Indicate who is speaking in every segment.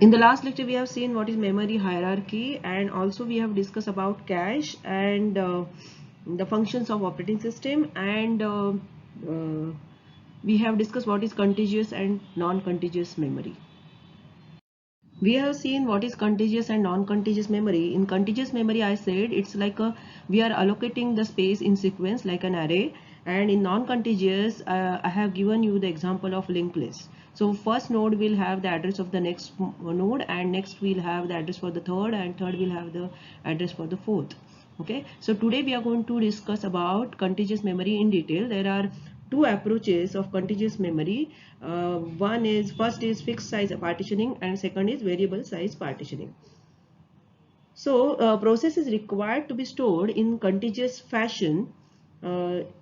Speaker 1: In the last lecture, we have seen what is memory hierarchy, and also we have discussed about cache and the functions of operating system, and we have discussed what is contiguous and non-contiguous memory. We have seen what is contiguous and non-contiguous memory. In contiguous memory, I said it's like we are allocating the space in sequence like an array, and in non-contiguous, I have given you the example of linked list. So first node will have the address of the next node, and next we'll have the address for the third, and third will have the address for the fourth. Okay, so today we are going to discuss about contiguous memory in detail. There are two approaches of contiguous memory. First is fixed size partitioning, and second is variable size partitioning. So process is required to be stored in contiguous fashion.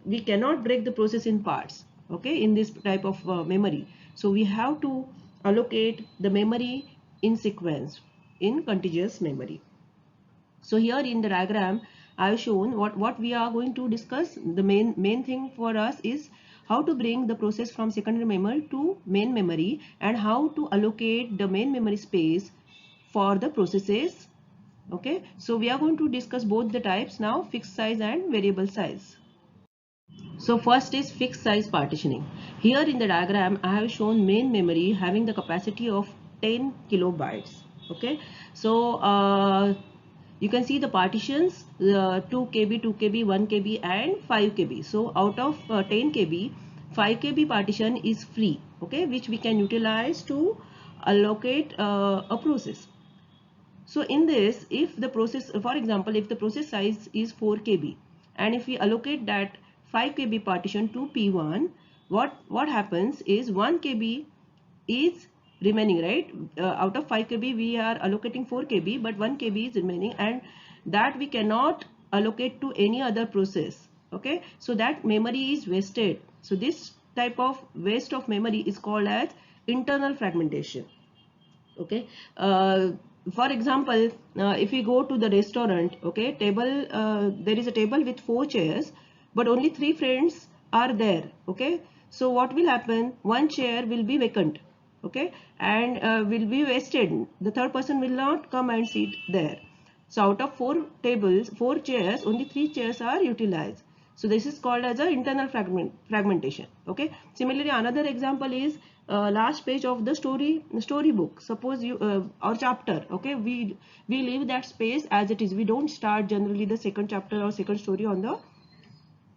Speaker 1: We cannot break the process in parts, okay, in this type of memory. So we have to allocate the memory in sequence in contiguous memory. So here in the diagram, I have shown what we are going to discuss. The main thing for us is how to bring the process from secondary memory to main memory, and how to allocate the main memory space for the processes. Okay, so we are going to discuss both the types now, fixed size and variable size. So first is fixed size partitioning. Here in the diagram, I have shown main memory having the capacity of 10 kilobytes. Okay, so you can see the partitions 2 KB, 2 KB, 1 KB and 5 KB. So out of 10 KB, 5 KB partition is free, okay, which we can utilize to allocate a process. So in this, if the process, for example, if the process size is 4 KB, and if we allocate that 5 KB partition to P1, what happens is 1 KB is remaining, right? Out of 5 KB we are allocating 4 KB, but 1 KB is remaining, and that we cannot allocate to any other process. Okay, so that memory is wasted. So this type of waste of memory is called as internal fragmentation. Okay, for example, if we go to the restaurant, okay, table, there is a table with 4 chairs, but only 3 friends are there. Okay, so what will happen? One chair will be vacant, okay, and will be wasted. The third person will not come and sit there. So out of 4 tables, 4 chairs, only 3 chairs are utilized. So this is called as a internal fragmentation. Okay, similarly, another example is last page of the story book. Suppose you or chapter, okay, we leave that space as it is. We don't start generally the second chapter or second story on the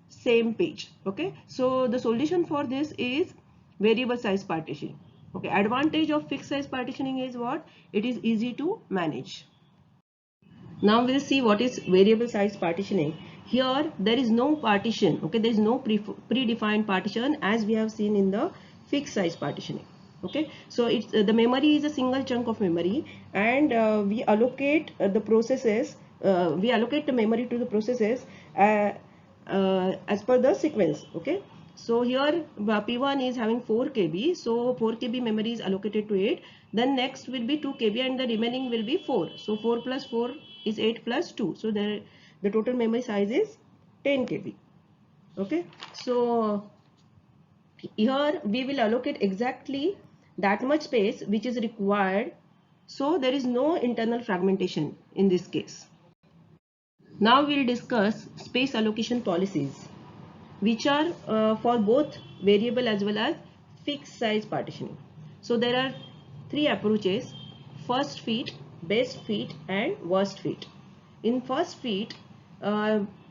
Speaker 1: same page. Okay, so the solution for this is variable size partitioning. Okay, advantage of fixed size partitioning is what? It is easy to manage. Now we'll see what is variable size partitioning. Here there is no partition, okay, there is no predefined partition as we have seen in the fixed size partitioning. Okay, so it's the memory is a single chunk of memory, and we allocate the processes, we allocate the memory to the processes as per the sequence. Okay, so here P1 is having 4 KB, so 4 KB memory is allocated to it. Then next will be 2 KB and the remaining will be 4. So 4 plus 4 is 8 plus 2. So the total memory size is 10 KB. Okay, so here we will allocate exactly that much space which is required. So there is no internal fragmentation in this case. Now we will discuss space allocation policies, which are for both variable as well as fixed size partitioning. So there are 3 approaches: first fit, best fit and worst fit. In first fit,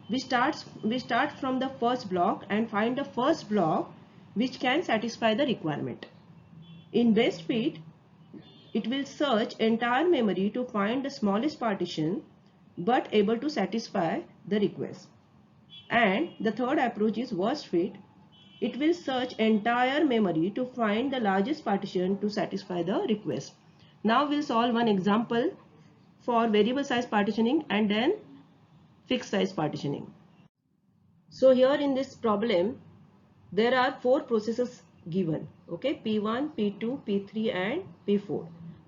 Speaker 1: we start from the first block and find the first block which can satisfy the requirement. In best fit, it will search entire memory to find the smallest partition but able to satisfy the request. And the third approach is worst fit. It will search entire memory to find the largest partition to satisfy the request. Now we'll solve one example for variable size partitioning and then fixed size partitioning. So here in this problem, there are 4 processes given. Okay, P1, P2, P3 and P4.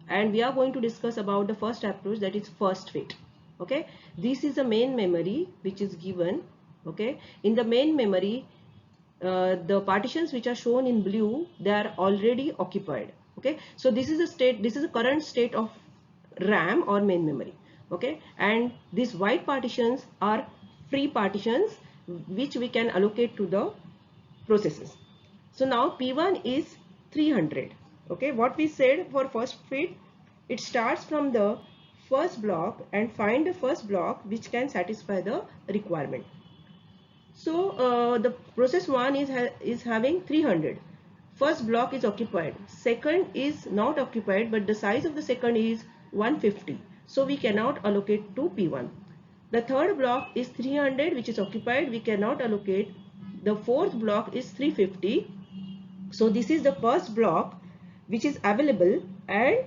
Speaker 1: And we are going to discuss about the first approach, that is first fit. Okay, this is the main memory which is given. Okay, in the main memory, the partitions which are shown in blue, they are already occupied. Okay, so this is a state, this is a current state of RAM or main memory. Okay, and these white partitions are free partitions which we can allocate to the processes. So now P1 is 300. Okay, what we said for first fit, it starts from the first block and find the first block which can satisfy the requirement. So the process 1 is having 300. First block is occupied. Second is not occupied, but the size of the second is 150. So we cannot allocate to P1. The third block is 300 which is occupied. We cannot allocate. The fourth block is 350. So this is the first block which is available and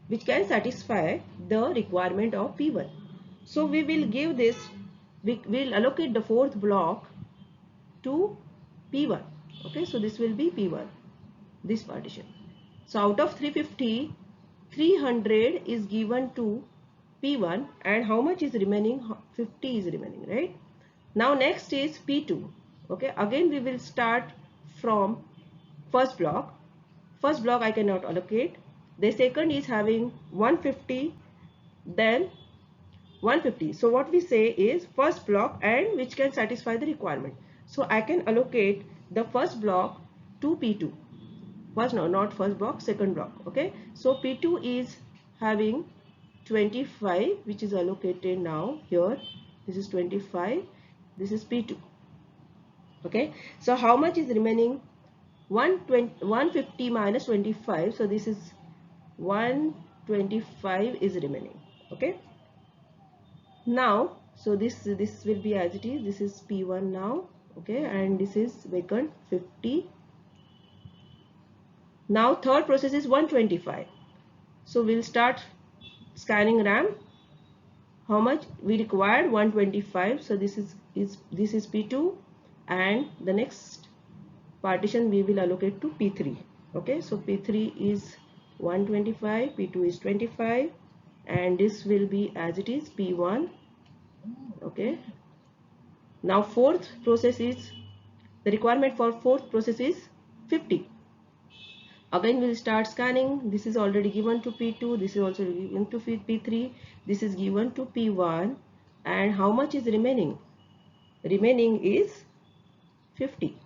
Speaker 1: which can satisfy the requirement of P1. So we will give this, we will allocate the fourth block to P1. Okay, so this will be P1, this partition. So out of 350, 300 is given to P1 and how much is remaining? 50 is remaining, right? Now next is P2. Okay, again we will start from first block. First block I cannot allocate. The second is having 150, then 150. So what we say is first block and which can satisfy the requirement. So I can allocate the first block to P2. First, no, not first block, second block. Okay, so P2 is having 25 which is allocated now here. This is 25, this is P2. Okay, so how much is remaining? 150 minus 25, so this is 125 is remaining. Okay, now so this will be as it is. This is P1 now. Okay, and this is vacant 50. Now third process is 125. So we'll start scanning RAM. How much we required? 125. So this is P2, and the next partition we will allocate to P3. Okay, so P3 is 125, P2 is 25, and this will be as it is P1. Okay, now fourth process is, the requirement for fourth process is 50. Again we'll start scanning. This is already given to P2, this is also given to P3, this is given to P1, and how much is remaining? Remaining is 50.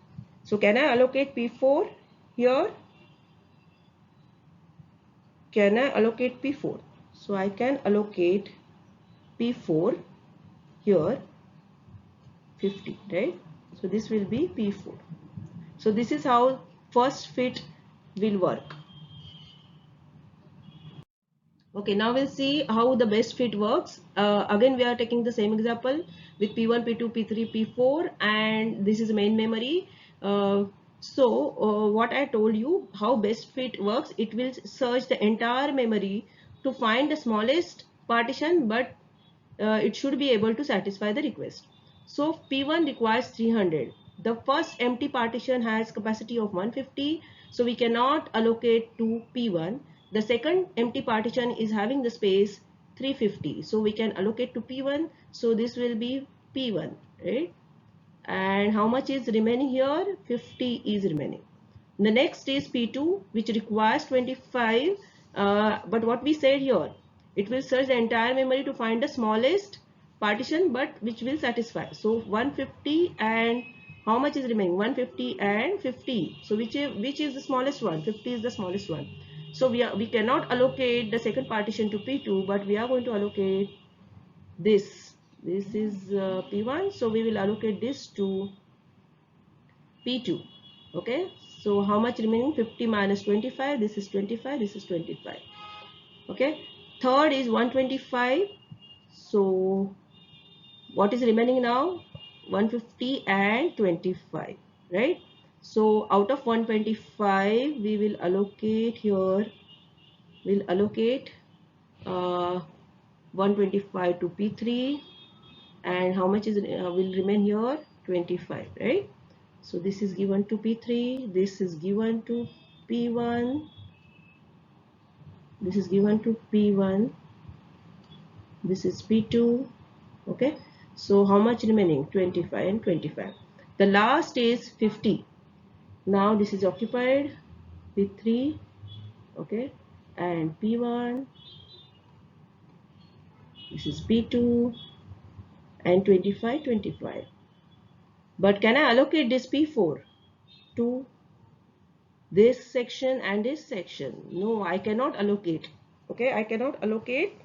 Speaker 1: So can I allocate P4 here? Can I allocate P4? So I can allocate P4 here 50, right? So this will be P4. So this is how first fit will work. Okay, now we'll see how the best fit works. Again we are taking the same example with P1, P2, P3, P4, and this is main memory. What I told you, how best fit works, it will search the entire memory to find the smallest partition, but it should be able to satisfy the request. So P1 requires 300. The first empty partition has capacity of 150, so we cannot allocate to P1. The second empty partition is having the space 350, so we can allocate to P1. So this will be P1, right? And how much is remaining here? 50 is remaining. The next is P2, which requires 25, but what we said here, it will search the entire memory to find the smallest partition, but which will satisfy. So 150, and how much is remaining? 150 and 50. So which is the smallest one? 50 is the smallest one. So we cannot allocate the second partition to P2, but we are going to allocate this. This is P1, so we will allocate this to P2. Okay, so how much remaining? 50 minus 25, this is 25, this is 25. Okay, third is 125. So what is remaining now? 150 and 25, right? So out of 125 we will allocate here, we'll allocate 125 to P3, and how much is will remain here? 25, right? So this is given to P3, this is given to P1, this is given to P1, this is P2. Okay, so how much remaining? 25 and 25. The last is 50. Now this is occupied, P3, okay, and P1, this is P2, and 25, 25. But can I allocate this P4 to this section and this section? No, I cannot allocate. Okay, I cannot allocate.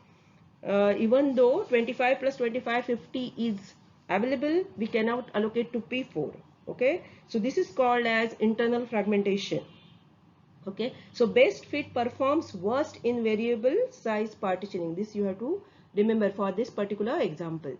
Speaker 1: Even though 25 plus 25, 50 is available, we cannot allocate to P4. Okay, so this is called as internal fragmentation. Okay, so best fit performs worst in variable size partitioning. This you have to remember for this particular example.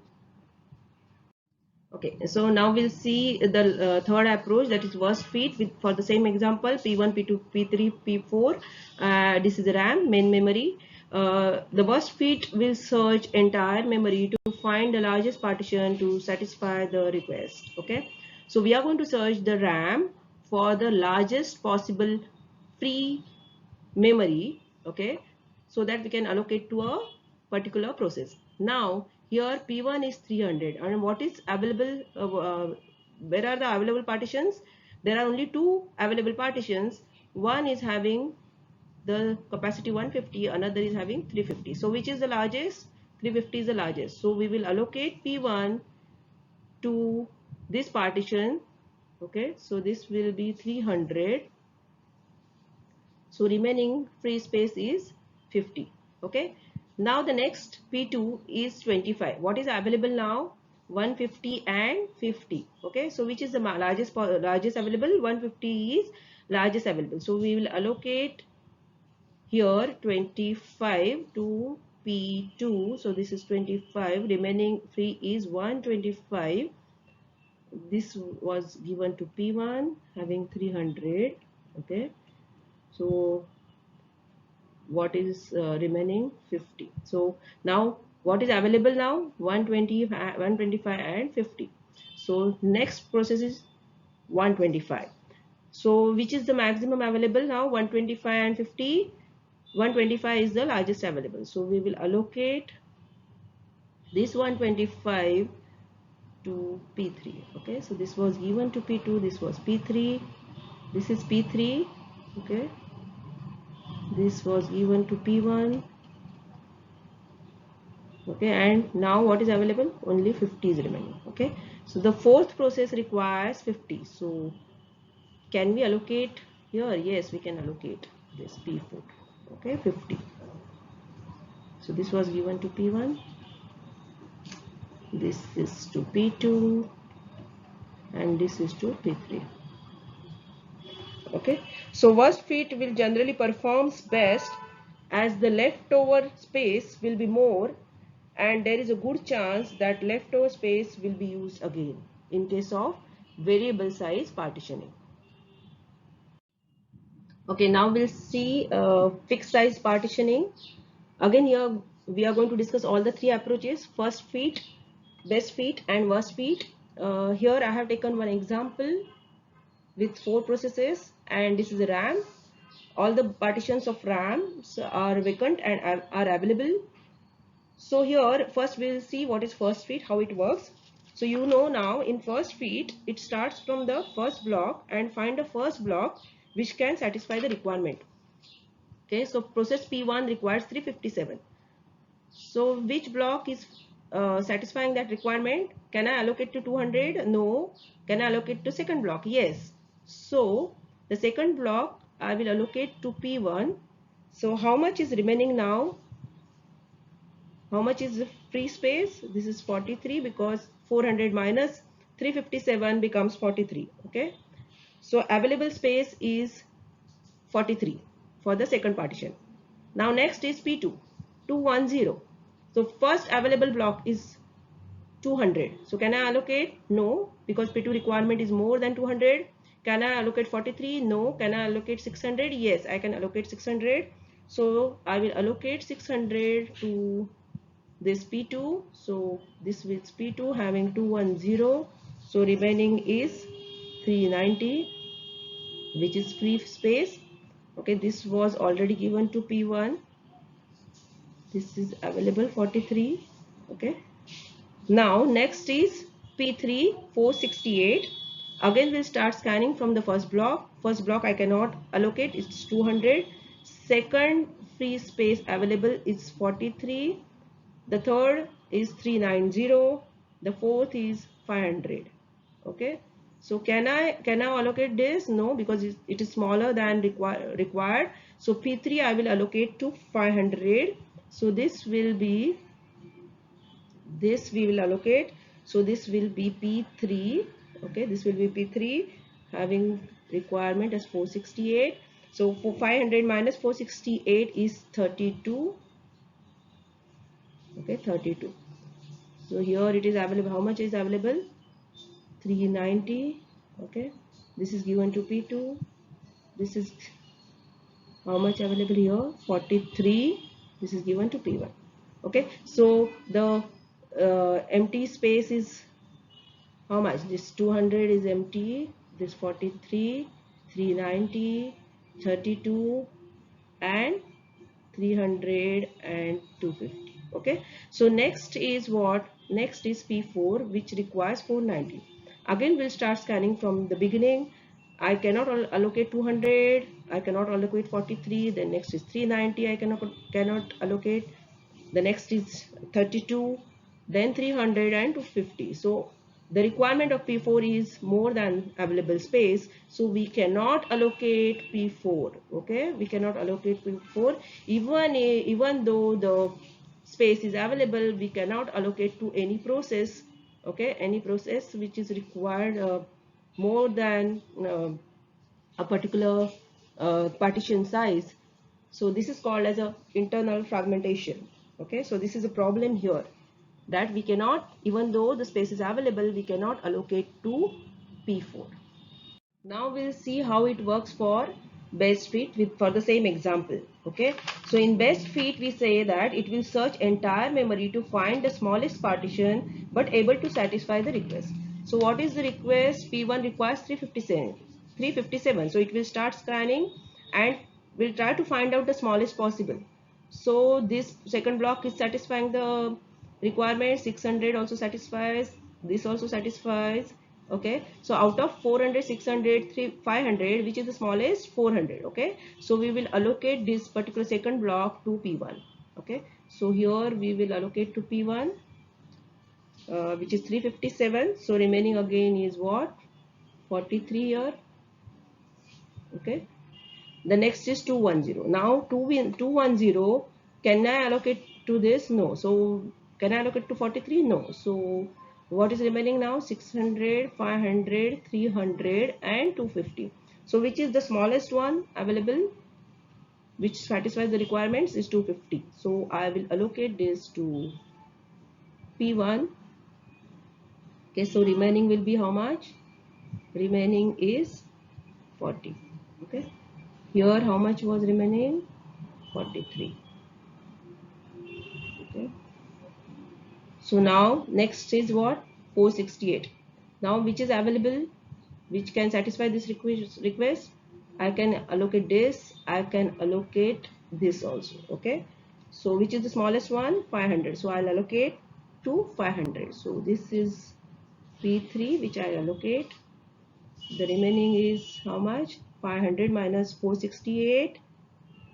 Speaker 1: Okay, so now we'll see the third approach, that is worst fit with for the same example P1, P2, P3, P4. This is the RAM, main memory. The worst fit will search entire memory to find the largest partition to satisfy the request. Okay, so we are going to search the RAM for the largest possible free memory, okay, so that we can allocate to a particular process. Now here P1 is 300, and what is available, where are the available partitions? There are only two available partitions. One is having the capacity 150, another is having 350. So which is the largest? 350 is the largest, so we will allocate P1 to this partition. Okay, so this will be 300, so remaining free space is 50. Okay, now the next P2 is 25. What is available now? 150 and 50. Okay, so which is the largest available? 150 is largest available, so we will allocate here 25 to P2. So this is 25, remaining free is 125. This was given to P1 having 300. Okay, so what is remaining? 50. So now what is available now? 120, 125 and 50. So next process is 125. So which is the maximum available now? 125 and 50. 125 is the largest available, so we will allocate this 125 to P3. Okay, so this was given to P2, this was P3, this is P3. Okay, this was given to P1. Okay, and now what is available? Only 50 is remaining. Okay, so the fourth process requires 50. So can we allocate here? Yes, we can allocate this P4. Okay, 50. So this was given to P1, this is to P2, and this is to P3. Okay, so worst fit will generally performs best as the leftover space will be more, and there is a good chance that leftover space will be used again in case of variable size partitioning. Okay, now we'll see fixed size partitioning. Again, here we are going to discuss all the three approaches: first fit, best fit and worst fit. Here I have taken one example with 4 processes, and this is a RAM. All the partitions of RAMs are vacant and are available. So here first we'll see what is first fit, how it works. So you know now in first fit it starts from the first block and find the first block which can satisfy the requirement. Okay, so process P1 requires 357. So which block is satisfying that requirement? Can I allocate to 200? No. Can I allocate to second block? Yes. So the second block I will allocate to P1. So how much is remaining now? How much is the free space? This is 43, because 400 minus 357 becomes 43. Okay, so available space is 43 for the second partition. Now next is P2, 210. So first available block is 200. So can I allocate? No, because P2 requirement is more than 200. Can I allocate 43? No. Can I allocate 600? Yes, I can allocate 600. So I will allocate 600 to this P2. So this is P2 having 210. So remaining is 390, which is free space. Okay, this was already given to P1. This is available 43. Okay, now next is P3 468. Again we'll start scanning from the first block. First block I cannot allocate, it's 200. second free space available is 43, the third is 390, the fourth is 500. Okay, so can I allocate this? No, because it is smaller than required. So P3 I will allocate to 500. So this will be, this we will allocate. So this will be P3. Okay, this will be P3 having requirement as 468. So for 500 minus 468 is 32. Okay, 32. So here it is available. How much is available? 390. Okay, this is given to P2. This is how much available here? 43. This is given to P1. Okay, so the empty space is how much? This 200 is empty. This 43, 390, 32, and 300 and 250. Okay, so next is what? Next is P4, which requires 490. Again we'll start scanning from the beginning. I cannot allocate 200, I cannot allocate 43. Then next is 390, I cannot allocate. The next is 32, then 300 and 250. So the requirement of P4 is more than available space, so we cannot allocate P4. Okay, we cannot allocate P4. Even though the space is available, we cannot allocate to any process. Okay, any process which is required more than a particular partition size. So this is called as a internal fragmentation. Okay, so this is a problem here, that we cannot, even though the space is available, we cannot allocate to P4. Now we'll see how it works for best fit with for the same example. Okay, so in best fit we say that it will search entire memory to find the smallest partition but able to satisfy the request. So what is the request? P1 requires 357. So it will start scanning and will try to find out the smallest possible. So this second block is satisfying the requirement. 600 also satisfies, this also satisfies. Okay, so out of 400, 600, 500, which is the smallest? 400. Okay, so we will allocate this particular second block to P1. Okay, so here we will allocate to P1, which is 357. So remaining again is what? 43 here. Okay, the next is 210. Now 210, can I allocate to this? No. So can I allocate to 43? No. So what is remaining now? 600, 500, 300 and 250. So which is the smallest one available, which satisfies the requirements, is 250. So I will allocate this to P1. Okay, so remaining will be how much? Remaining is 40. Okay, here how much was remaining? 43. Okay, so now next is what? 468. Now which is available, which can satisfy this request? I can allocate this, I can allocate this also. Okay, so which is the smallest one? 500. So I'll allocate to 500. So this is P3, which I allocate. The remaining is how much? 500 minus 468,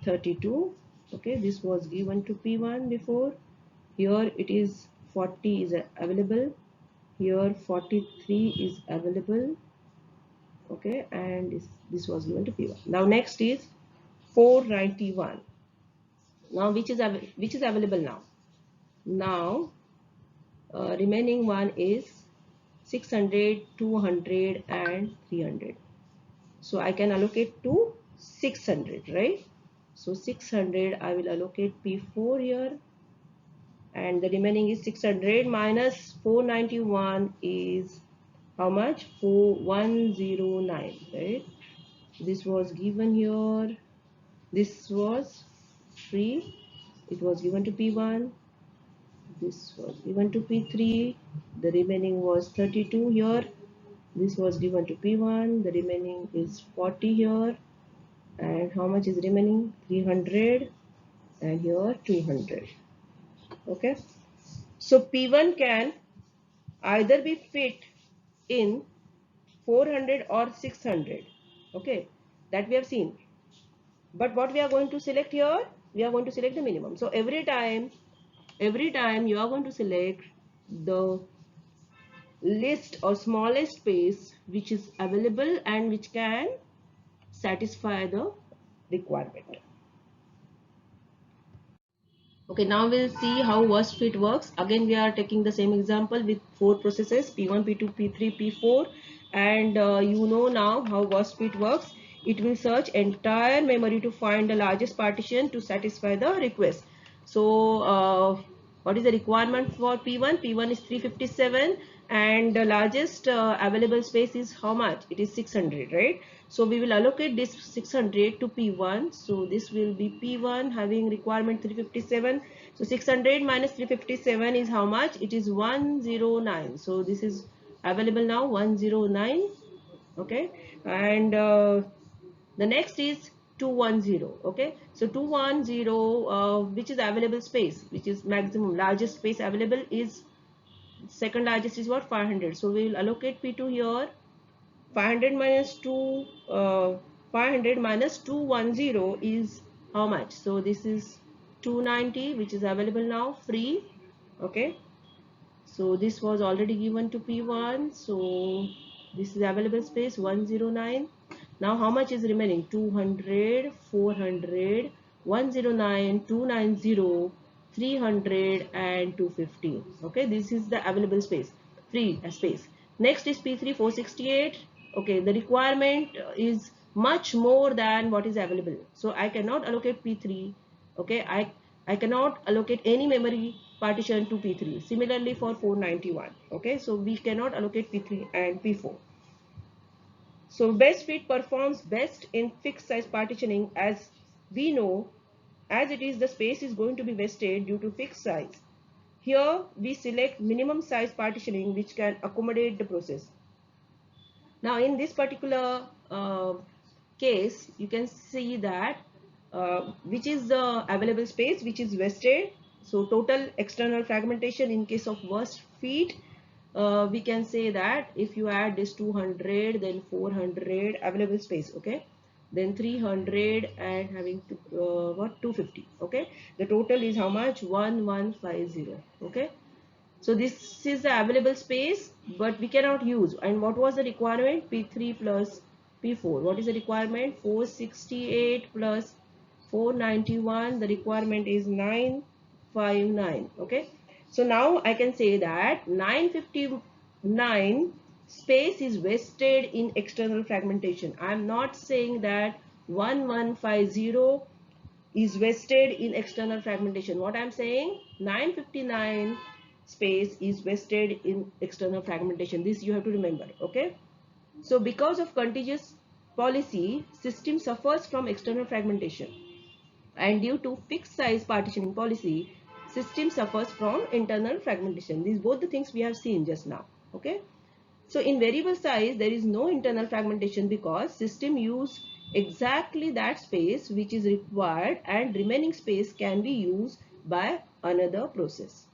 Speaker 1: 32. Okay, this was given to P1 before. Here it is 40 is available. Here 43 is available. Okay, and this was given to P1. Now next is 491. Now which is available now? Now remaining one is 600, 200 and 300. So I can allocate to 600, right? So 600 I will allocate P4 here, and the remaining is 600 minus 491 is how much? 4109, right? This was given here, this was free, it was given to P1, this was given to P3, the remaining was 32 here, this was given to P1, the remaining is 40 here, and how much is remaining? 300, and here 200. Okay, so P1 can either be fit in 400 or 600. Okay, that we have seen. But what we are going to select here, we are going to select the minimum. So every time you are going to select the list or smallest space which is available and which can satisfy the requirement. Okay, now we'll see how worst fit works. Again, we are taking the same example with 4 processes, P1, P2, P3, P4, and you know now how worst fit works. It will search entire memory to find the largest partition to satisfy the request. So, what is the requirement for P1? P1 is 357 and the largest available space is how much? It is 600, right? So we will allocate this 600 to P1. So this will be P1 having requirement 357. So 600 minus 357 is how much? It is 109. So this is available now, 109. Okay, and the next is 210. Okay, so 210, which is available space, which is maximum largest space available is second largest is what? 500. So we will allocate P2 here. 500 minus 2 500 minus 210 is how much? So this is 290, which is available now free. Okay, so this was already given to P1, so this is available space 109. Now how much is remaining? 200, 400, 109, 290, 300 and 250. Okay, this is the available space, free space. Next is P3 468. Okay, the requirement is much more than what is available, so I cannot allocate P3. Okay, I cannot allocate any memory partition to P3. Similarly for 491. Okay, so we cannot allocate P3 and P4. So best fit performs best in fixed size partitioning, as we know, as it is the space is going to be wasted due to fixed size. Here we select minimum size partitioning which can accommodate the process. Now in this particular case, you can see that which is the available space which is wasted. So total external fragmentation in case of worst fit, we can say that if you add this 200, then 400 available space, okay, then 300 and having what 250, okay, the total is how much? 1150. Okay, so this is the available space, but we cannot use. And what was the requirement? P3 plus P4. What is the requirement? 468 plus 491. The requirement is 959. Okay. So now I can say that 959 space is wasted in external fragmentation. I am not saying that 1150 is wasted in external fragmentation. What I'm saying, 959 space is wasted in external fragmentation. This you have to remember. Okay, so because of contiguous policy, system suffers from external fragmentation, and due to fixed size partitioning policy, system suffers from internal fragmentation. These both the things we have seen just now. Okay, so in variable size, there is no internal fragmentation because system use exactly that space which is required, and remaining space can be used by another process.